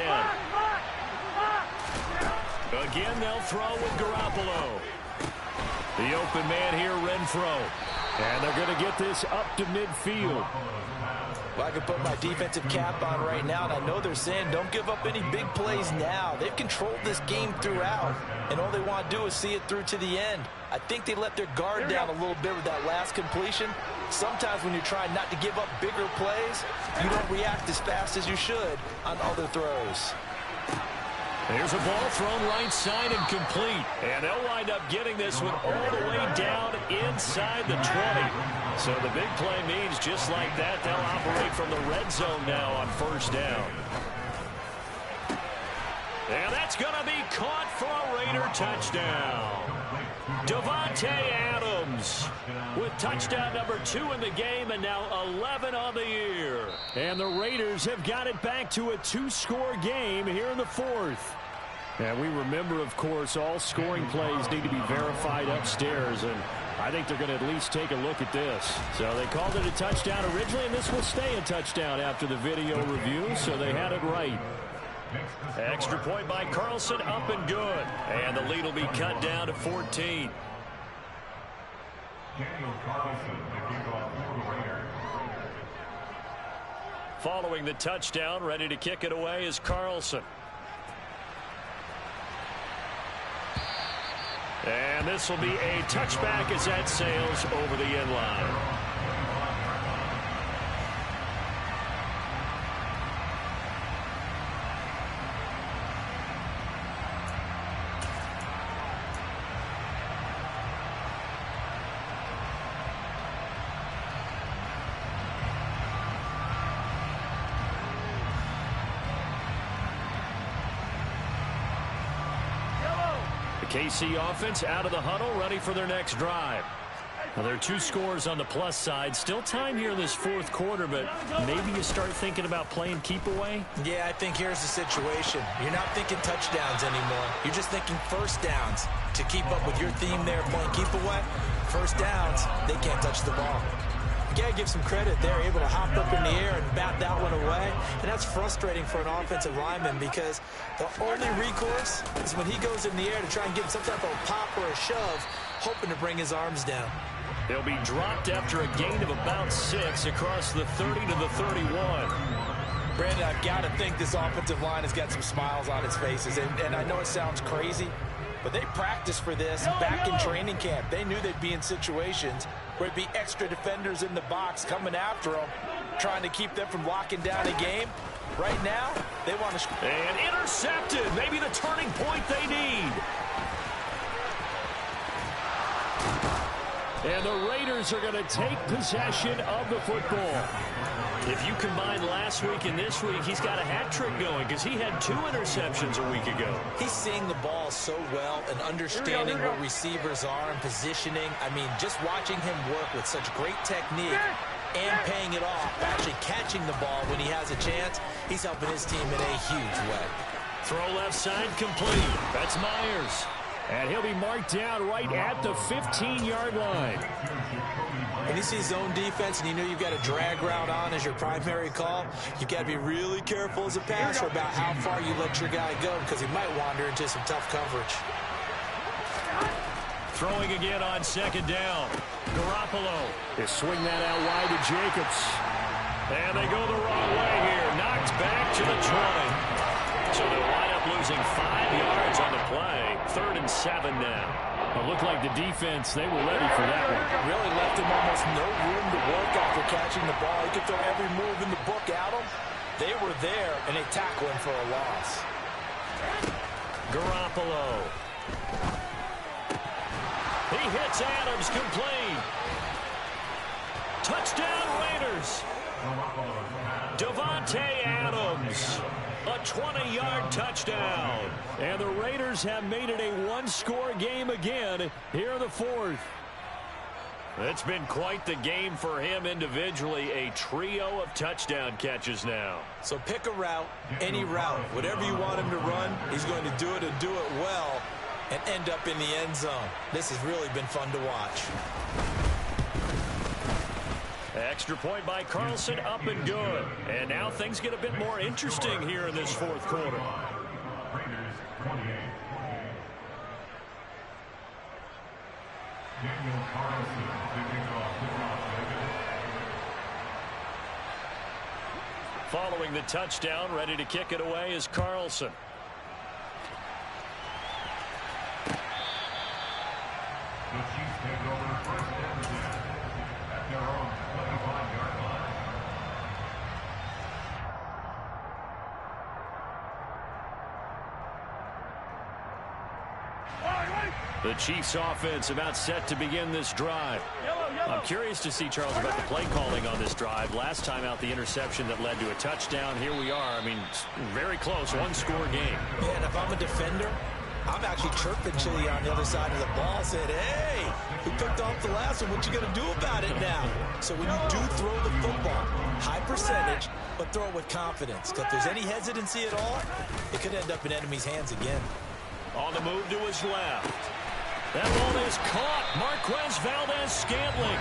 Speaker 4: Again, they'll throw with Garoppolo. The open man here, Renfro.
Speaker 7: And they're going to get this up to midfield.
Speaker 6: Well, I can put my defensive cap on right now, and I know they're saying don't give up any big plays now. They've controlled this game throughout, and all they want to do is see it through to the end. I think they let their guard down a little bit with that last completion. Sometimes when you're trying not to give up bigger plays, you don't react as fast as you should on other throws.
Speaker 4: There's a ball thrown right side and complete. And they'll wind up getting this one all the way down inside the 20. So the big play means just like that, they'll operate from the red zone now on 1st down. And that's going to be caught for a Raider touchdown. Davante Adams with touchdown number 2 in the game, and now 11 on the year. And the Raiders have got it back to a 2-score game here in the 4th. And we remember, of course, all scoring plays need to be verified upstairs, and I think they're going to at least take a look at this. So they called it a touchdown originally, and this will stay a touchdown after the video review, so they had it right. Extra point by Carlson, up and good. And the lead will be cut down to 14. Following the touchdown, ready to kick it away is Carlson. And this will be a touchback as that sails over the end line. KC offense out of the huddle, ready for their next drive. Now, there are 2 scores on the plus side. Still time here in this 4th quarter, but maybe you start thinking about playing keep away?
Speaker 6: Yeah, I think here's the situation. You're not thinking touchdowns anymore. You're just thinking first downs. To keep up with your theme there, playing keep away, first downs, they can't touch the ball. You got to give some credit. They're able to hop up in the air and bat that one away. And that's frustrating for an offensive lineman because the only recourse is when he goes in the air to try and get some type of pop or a shove, hoping to bring his arms down.
Speaker 4: They'll be dropped after a gain of about 6 across the 30 to the 31.
Speaker 6: Brandon, I've got to think this offensive line has got some smiles on its faces. And I know it sounds crazy, but they practiced for this back in training camp. They knew they'd be in situations where it'd be extra defenders in the box coming after them, trying to keep them from locking down a game. Right now, they want to...
Speaker 4: And intercepted. Maybe the turning point they need. And the Raiders are going to take possession of the football. If you combine last week and this week, he's got a hat trick going because he had 2 interceptions a week ago.
Speaker 6: He's seeing the ball so well and understanding where receivers are and positioning. I mean, just watching him work with such great technique and paying it off, actually catching the ball when he has a chance, he's helping his team in a huge way.
Speaker 4: Throw left side complete. That's Myers. And he'll be marked down right at the 15-yard line.
Speaker 6: When you see zone defense and you know you've got a drag route on as your primary call, you've got to be really careful as a passer about how far you let your guy go because he might wander into some tough coverage.
Speaker 4: Throwing again on 2nd down. Garoppolo.
Speaker 7: They swing that out wide to Jacobs.
Speaker 4: And they go the wrong way here. Knocked back to the 20. So they'll wind up losing 5 yards on the play. 3rd and 7 now.
Speaker 7: It looked like the defense, they were ready for that one.
Speaker 6: Really left him almost no room to work after catching the ball. He could throw every move in the book at him. They were there, and they tackle him for a loss.
Speaker 4: Garoppolo. He hits Adams complete. Touchdown Raiders. Davante Adams. A 20-yard touchdown. And the Raiders have made it a 1-score game again here in the 4th. It's been quite the game for him individually. A trio of touchdown catches now.
Speaker 6: So pick a route, any route. Whatever you want him to run, he's going to do it and do it well and end up in the end zone. This has really been fun to watch.
Speaker 4: Extra point by Carlson, up and good. And now things get a bit more interesting here in this 4th quarter. Following the touchdown, ready to kick it away is Carlson. The Chiefs offense about set to begin this drive. I'm curious to see, Charles, about the play calling on this drive. Last time out, the interception that led to a touchdown. Here we are. I mean, very close, 1-score game.
Speaker 6: Yeah, and if I'm a defender, I'm actually chirping Chili on the other side of the ball, saying, hey, who picked off the last one? What you going to do about it now? So when you do throw the football, high percentage, but throw it with confidence. Because if there's any hesitancy at all, it could end up in enemy's hands again.
Speaker 4: On the move to his left. That ball is caught. Marquez Valdez-Scantling.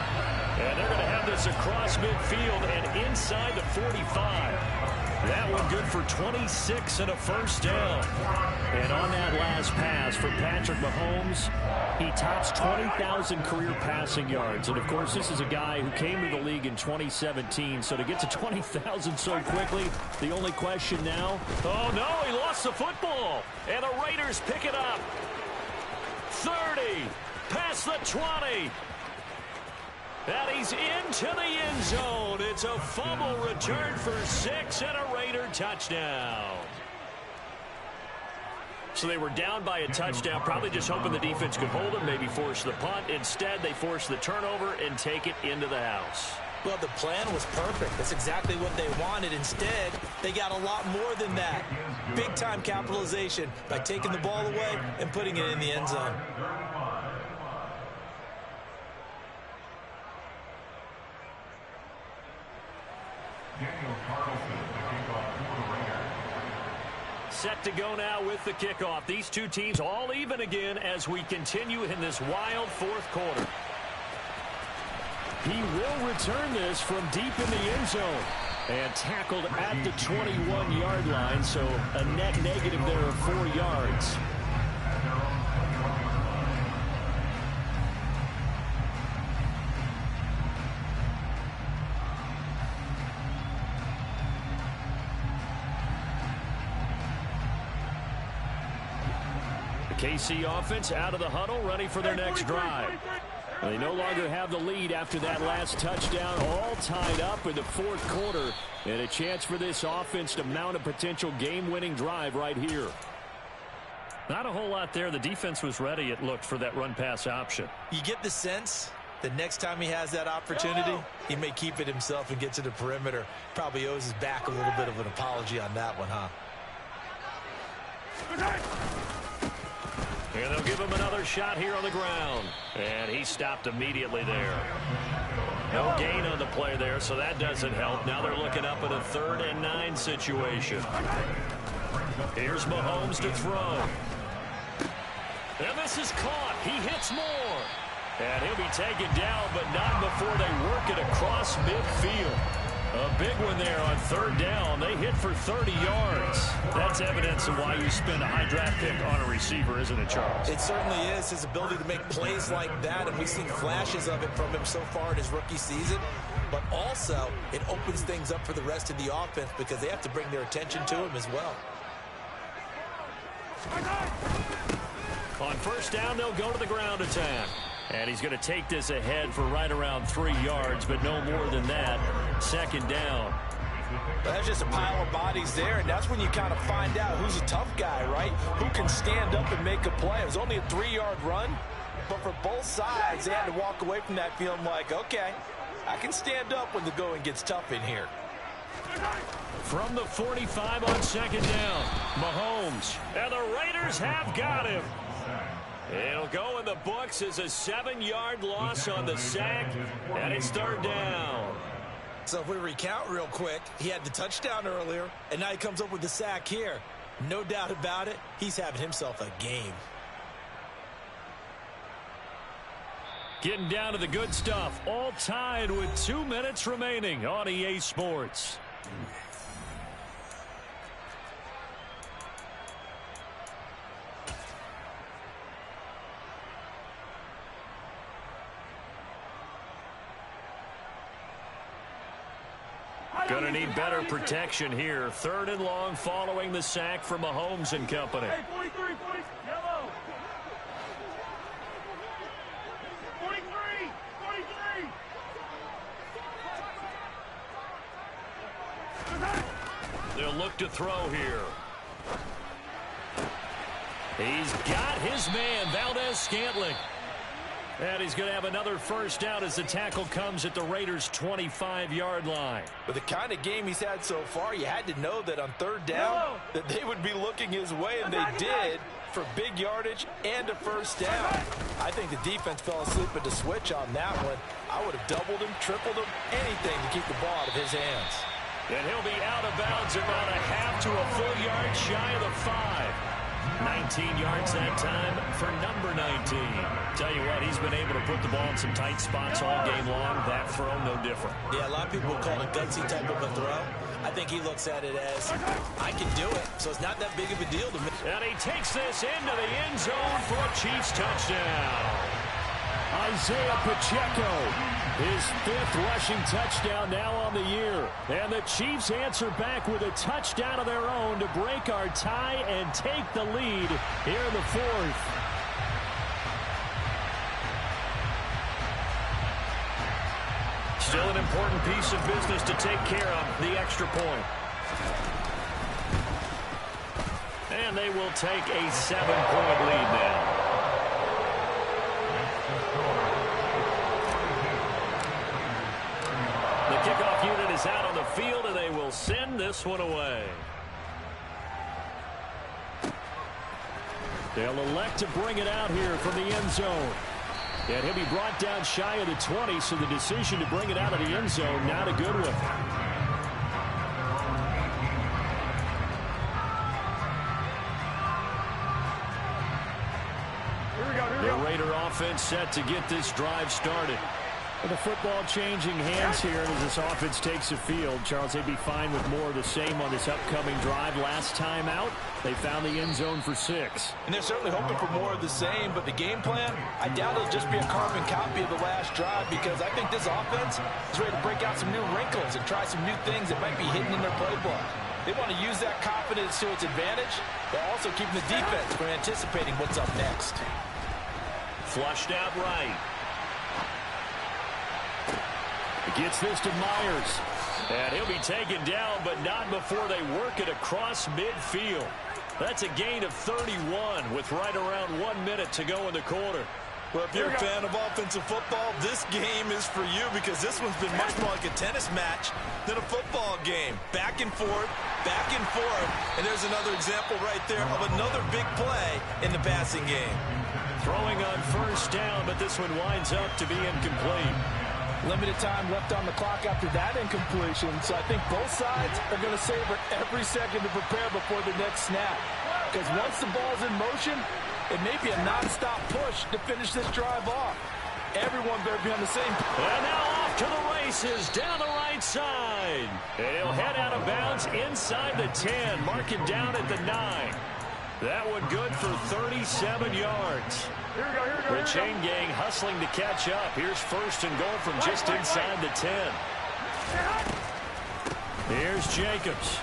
Speaker 4: And they're going to have this across midfield and inside the 45. That one good for 26 and a first down. And on that last pass for Patrick Mahomes, he tops 20,000 career passing yards. And, of course, this is a guy who came to the league in 2017. So to get to 20,000 so quickly, the only question now, oh, no, he lost the football. And the Raiders pick it up. 30, past the 20. And he's into the end zone. It's a fumble return for 6 and a Raider touchdown. So they were down by a touchdown, probably just hoping the defense could hold them, maybe force the punt. Instead, they force the turnover and take it into the house.
Speaker 6: Well, the plan was perfect. That's exactly what they wanted. Instead, they got a lot more than that. Big-time capitalization by taking the ball away and putting it in the end zone.
Speaker 4: Set to go now with the kickoff. These two teams all even again as we continue in this wild fourth quarter.
Speaker 7: He will return this from deep in the end zone. And tackled at the 21-yard line, so a net negative there of 4 yards.
Speaker 4: KC offense out of the huddle, ready for their next drive.
Speaker 7: They no longer have the lead after that last touchdown, all tied up in the fourth quarter, and a chance for this offense to mount a potential game-winning drive right here.
Speaker 4: Not a whole lot there. The defense was ready, it looked, for that run-pass option.
Speaker 6: You get the sense that next time he has that opportunity, he may keep it himself and get to the perimeter. Probably owes his back a little bit of an apology on that one, huh?
Speaker 4: And they'll give him another shot here on the ground. And he stopped immediately there. No gain on the play there, so that doesn't help. Now they're looking up at a 3rd and 9 situation. Here's Mahomes to throw. And this is caught. He hits more. And he'll be taken down, but not before they work it across midfield. A big one there on 3rd down. They hit for 30 yards. That's evidence of why you spend a high draft pick on a receiver, isn't it, Charles?
Speaker 6: It certainly is. His ability to make plays like that, and we've seen flashes of it from him so far in his rookie season. But also, it opens things up for the rest of the offense because they have to bring their attention to him as well.
Speaker 4: On 1st down, they'll go to the ground attack. And he's going to take this ahead for right around 3 yards, but no more than that. 2nd down.
Speaker 6: Well, that's just a pile of bodies there, and that's when you kind of find out who's a tough guy, right? Who can stand up and make a play. It was only a 3-yard run, but for both sides, they had to walk away from that feeling like, okay, I can stand up when the going gets tough in here.
Speaker 4: From the 45 on 2nd down, Mahomes. And the Raiders have got him. It'll go in the books as a 7-yard loss on the sack, and it's 3rd down.
Speaker 6: So if we recount real quick, he had the touchdown earlier, and now he comes up with the sack here. No doubt about it, he's having himself a game.
Speaker 4: Getting down to the good stuff, all tied with 2 minutes remaining on EA Sports. Going to need better protection here. 3rd and long following the sack from Mahomes and company.
Speaker 5: Hey, 43, yellow. 43.
Speaker 4: They'll look to throw here. He's got his man, Valdez-Scantling.
Speaker 7: And he's going to have another first down as the tackle comes at the Raiders' 25-yard line.
Speaker 6: With the kind of game he's had so far, you had to know that on third down that they would be looking his way, and they did for big yardage and a first down. I think the defense fell asleep at the switch on that one. I would have doubled him, tripled him, anything to keep the ball out of his hands.
Speaker 4: And he'll be out of bounds about a half to a full yard shy of the 5. 19 yards that time for number 19. Tell you what, he's been able to put the ball in some tight spots all game long. That throw, no different.
Speaker 6: Yeah, a lot of people call it a gutsy type of a throw. I think he looks at it as, I can do it, so it's not that big of a deal to me.
Speaker 4: And he takes this into the end zone for a Chiefs touchdown.
Speaker 7: Isaiah Pacheco, his 5th rushing touchdown now on the year. And the Chiefs answer back with a touchdown of their own to break our tie and take the lead here in the 4th.
Speaker 4: Still an important piece of business to take care of, the extra point. And they will take a 7-point lead now. The kickoff unit is out on the field, and they will send this one away.
Speaker 7: They'll elect to bring it out here from the end zone. And he'll be brought down shy of the 20, so the decision to bring it out of the end zone, not a good one.
Speaker 5: Here we go.
Speaker 7: The Raider offense set to get this drive started. With the football changing hands here as this offense takes the field. Charles, they'd be fine with more of the same on this upcoming drive. Last time out, they found the end zone for 6.
Speaker 6: And they're certainly hoping for more of the same, but the game plan, I doubt it'll just be a carbon copy of the last drive, because I think this offense is ready to break out some new wrinkles and try some new things that might be hidden in their playbook. They want to use that confidence to its advantage, but also keeping the defense from anticipating what's up next.
Speaker 4: Flushed out right.
Speaker 7: Gets this to Myers.
Speaker 4: And he'll be taken down, but not before they work it across midfield. That's a gain of 31 with right around 1 minute to go in the quarter.
Speaker 6: Well, if you're a fan of offensive football, this game is for you, because this one's been much more like a tennis match than a football game. Back and forth, and there's another example right there of another big play in the passing game.
Speaker 4: Throwing on first down, but this one winds up to be incomplete.
Speaker 6: Limited time left on the clock after that incompletion, so I think both sides are going to savor every second to prepare before the next snap. Because once the ball's in motion, it may be a non-stop push to finish this drive off. Everyone better be on the same.
Speaker 4: And now off to the races down the right side. And he'll head out of bounds inside the 10, marking down at the 9. That one good for 37 yards. The chain gang hustling to catch up. Here's first and goal from just inside the 10.
Speaker 7: Here's Jacobs.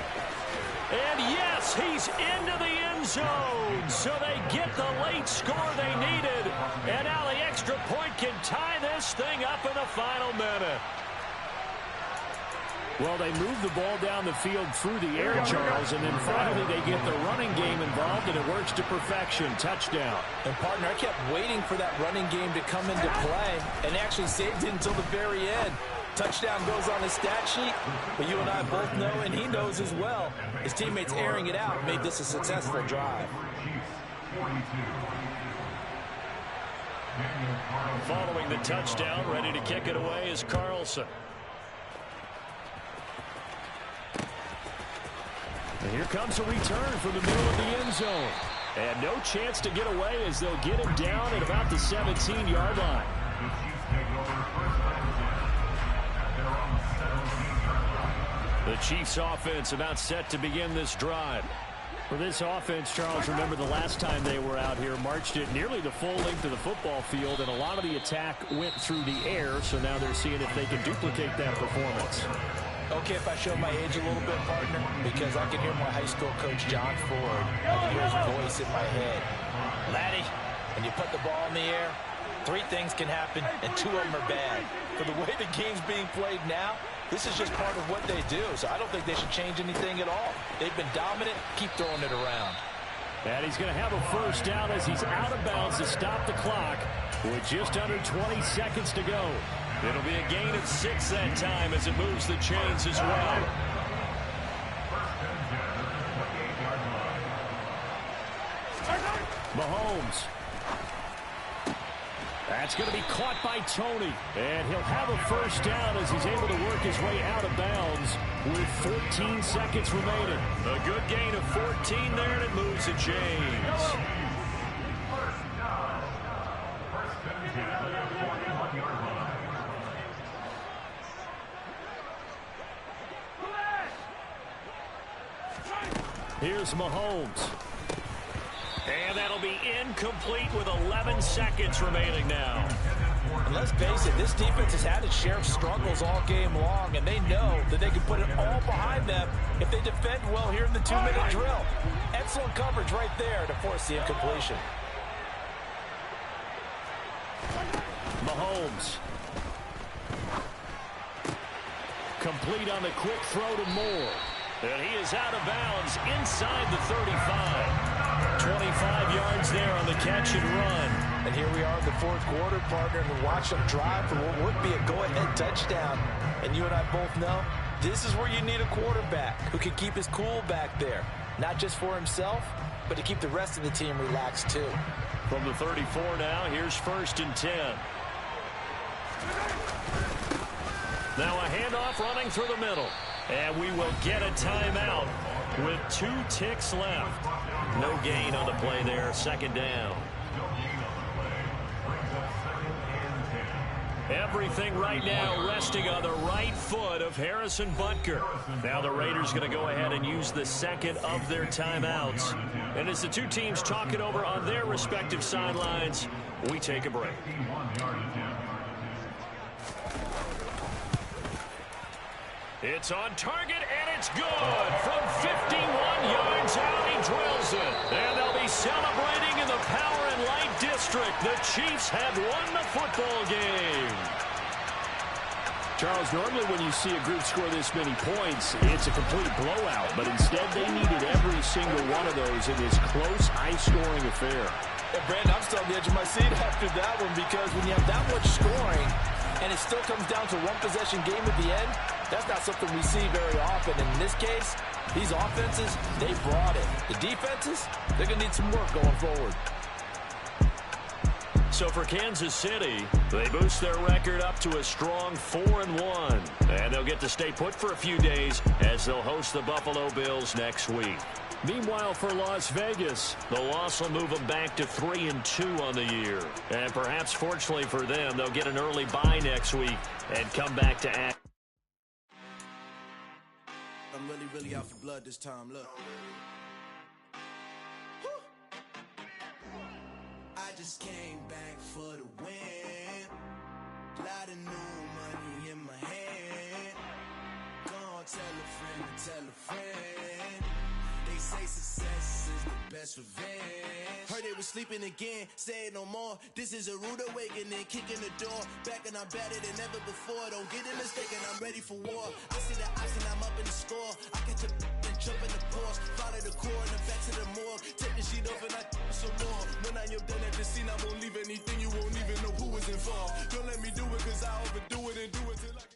Speaker 4: And yes, he's into the end zone. So they get the late score they needed. And now the extra point can tie this thing up in the final minute.
Speaker 7: Well, they move the ball down the field through the air, Charles, and then finally they get the running game involved, and it works to perfection. Touchdown.
Speaker 6: And, partner, I kept waiting for that running game to come into play, and actually saved it until the very end. Touchdown goes on the stat sheet, but you and I both know, and he knows as well, his teammates airing it out made this a successful drive.
Speaker 4: Following the touchdown, ready to kick it away is Carlson.
Speaker 7: And here comes a return from the middle of the end zone. And no chance to get away as they'll get him down at about the 17-yard line.
Speaker 4: The Chiefs offense about set to begin this drive.
Speaker 7: For this offense, Charles, remember the last time they were out here, marched it nearly the full length of the football field, and a lot of the attack went through the air, so now they're seeing if they can duplicate that performance.
Speaker 6: Okay, if I show my age a little bit, partner, because I can hear my high school coach, John Ford. I can hear his voice in my head. Laddie, when you put the ball in the air, 3 things can happen, and 2 of them are bad. For the way the game's being played now, this is just part of what they do, so I don't think they should change anything at all. They've been dominant. Keep throwing it around.
Speaker 7: And he's going to have a first down as he's out of bounds to stop the clock With just under 20 seconds to go.
Speaker 4: It'll be a gain of 6 that time as it moves the chains as well.
Speaker 7: Mahomes. That's going to be caught by Tony. And he'll have a first down as he's able to work his way out of bounds with 14 seconds remaining.
Speaker 4: A good gain of 14 there, and it moves the chains.
Speaker 7: Here's Mahomes.
Speaker 4: And that'll be incomplete with 11 seconds remaining now.
Speaker 6: And let's face it, this defense has had its share of struggles all game long, and they know that they can put it all behind them if they defend well here in the 2-minute drill. Excellent coverage right there to force the incompletion.
Speaker 7: Mahomes. Complete on the quick throw to Moore.
Speaker 4: And he is out of bounds inside the 35.
Speaker 7: 25 yards there on the catch and run.
Speaker 6: And here we are in the fourth quarter, partner, and watch them drive for what would be a go-ahead touchdown. And you and I both know this is where you need a quarterback who can keep his cool back there. Not just for himself, but to keep the rest of the team relaxed too.
Speaker 4: From the 34 now, here's 1st and 10. Now a handoff running through the middle. And we will get a timeout with 2 ticks left. No gain on the play there. 2nd down. Everything right now resting on the right foot of Harrison Butker. Now the Raiders going to go ahead and use the second of their timeouts. And as the two teams talk it over on their respective sidelines, we take a break. It's on target, and it's good. From 51 yards out, he drills it. And they'll be celebrating in the Power and Light District. The Chiefs have won the football game.
Speaker 7: Charles, normally when you see a group score this many points, it's a complete blowout. But instead, they needed every single one of those in this close, high-scoring affair.
Speaker 6: Yeah, Brandon, I'm still on the edge of my seat after that one, because when you have that much scoring and it still comes down to one possession game at the end, that's not something we see very often. And in this case, these offenses, they brought it. The defenses, they're going to need some work going forward.
Speaker 4: So for Kansas City, they boost their record up to a strong 4-1. And they'll get to stay put for a few days as they'll host the Buffalo Bills next week.
Speaker 7: Meanwhile, for Las Vegas,
Speaker 4: the loss will move them back to 3-2 on the year. And perhaps fortunately for them, they'll get an early bye next week and come back to act.
Speaker 8: I'm really out for blood this time, look. I just came back for the win. Lot of new money in my hand. Gonna tell a friend. They say success is the best revenge. Heard they was sleeping again, say it no more. This is a rude awakening, kicking the door. Back and I'm better than ever before. Don't get it mistaken, I'm ready for war. I see the ice and I'm up in the score. I can